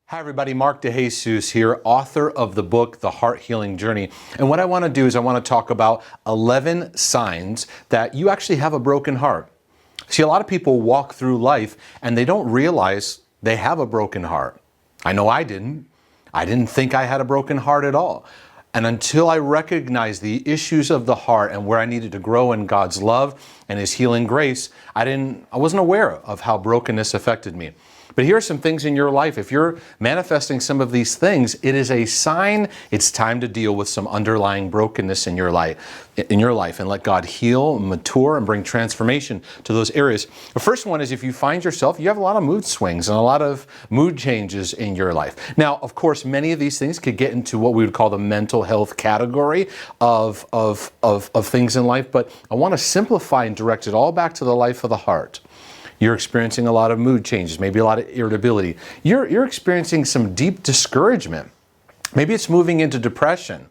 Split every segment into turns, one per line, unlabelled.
Hi everybody, Mark DeJesus here, author of the book, The Heart Healing Journey. And what I want to do is I want to talk about 11 signs that you actually have a broken heart. See, a lot of people walk through life and they don't realize they have a broken heart. I know I didn't. I didn't think I had a broken heart at all. And until I recognized the issues of the heart and where I needed to grow in God's love and His healing grace, I wasn't aware of how brokenness affected me. But here are some things in your life. If you're manifesting some of these things, it is a sign it's time to deal with some underlying brokenness in your life, and let God heal, mature, and bring transformation to those areas. The first one is if you find yourself, you have a lot of mood swings and a lot of mood changes in your life. Now, of course, many of these things could get into what we would call the mental health category of things in life, but I want to simplify and direct it all back to the life of the heart. You're experiencing a lot of mood changes, maybe a lot of irritability. You're experiencing some deep discouragement. Maybe it's moving into depression.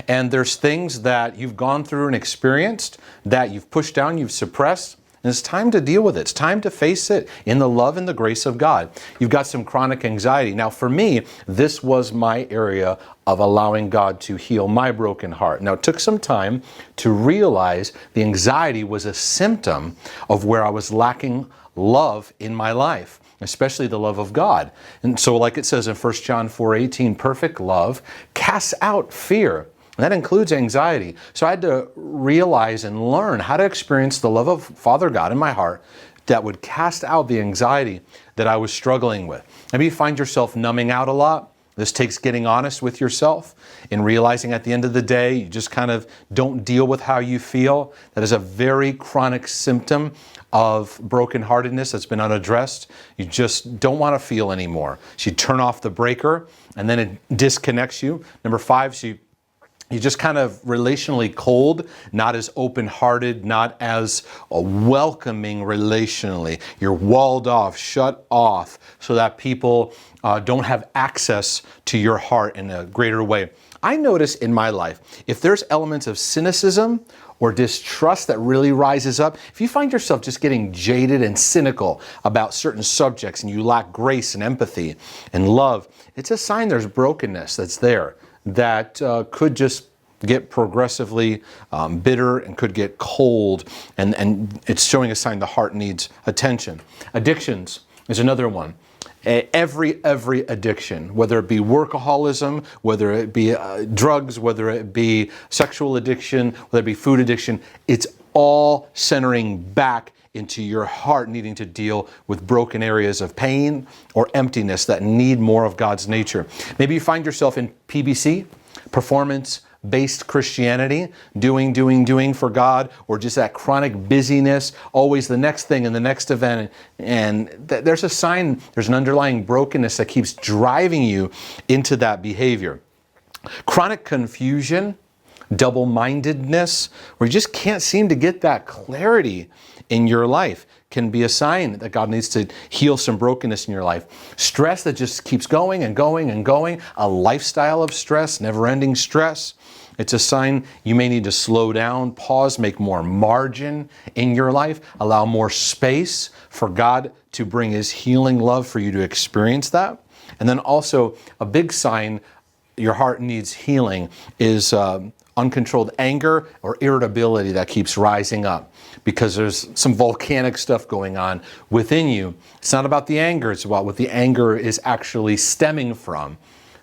And there's things that you've gone through and experienced that you've pushed down, you've suppressed, and it's time to deal with it. It's time to face it in the love and the grace of God. You've got some chronic anxiety. Now, for me, this was my area of allowing God to heal my broken heart. Now, it took some time to realize the anxiety was a symptom of where I was lacking love in my life, especially the love of God. And so like it says in 1 John 4:18, perfect love casts out fear. And that includes anxiety. So I had to realize and learn how to experience the love of Father God in my heart that would cast out the anxiety that I was struggling with. Maybe you find yourself numbing out a lot. This takes getting honest with yourself and realizing at the end of the day, you just kind of don't deal with how you feel. That is a very chronic symptom of brokenheartedness that's been unaddressed. You just don't want to feel anymore. So you turn off the breaker and then it disconnects you. Number 5, so you're just kind of relationally cold, not as open-hearted, not as welcoming relationally. You're walled off, shut off, so that people don't have access to your heart in a greater way. I notice in my life, if there's elements of cynicism or distrust that really rises up, if you find yourself just getting jaded and cynical about certain subjects and you lack grace and empathy and love, it's a sign there's brokenness that's there that could just get progressively bitter and could get cold, and it's showing a sign the heart needs attention. Addictions is another one. Every addiction, whether it be workaholism, whether it be drugs, whether it be sexual addiction, whether it be food addiction, it's all centering back into your heart needing to deal with broken areas of pain or emptiness that need more of God's nature. Maybe you find yourself in PBC, performance-based Christianity, doing for God, or just that chronic busyness, always the next thing and the next event. And there's a sign, there's an underlying brokenness that keeps driving you into that behavior. Chronic confusion, double-mindedness, where you just can't seem to get that clarity in your life, can be a sign that God needs to heal some brokenness in your life. Stress that just keeps going and going and going, a lifestyle of stress, never-ending stress. It's a sign you may need to slow down, pause, make more margin in your life, allow more space for God to bring His healing love for you to experience that. And then also a big sign your heart needs healing is uncontrolled anger or irritability that keeps rising up because there's some volcanic stuff going on within you. It's not about the anger, it's about what the anger is actually stemming from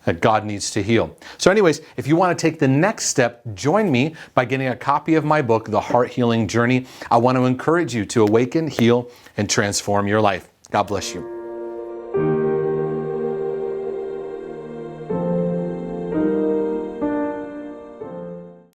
that God needs to heal. So anyways, if you want to take the next step, join me by getting a copy of my book, The Heart Healing Journey. I want to encourage you to awaken, heal, and transform your life. God bless you.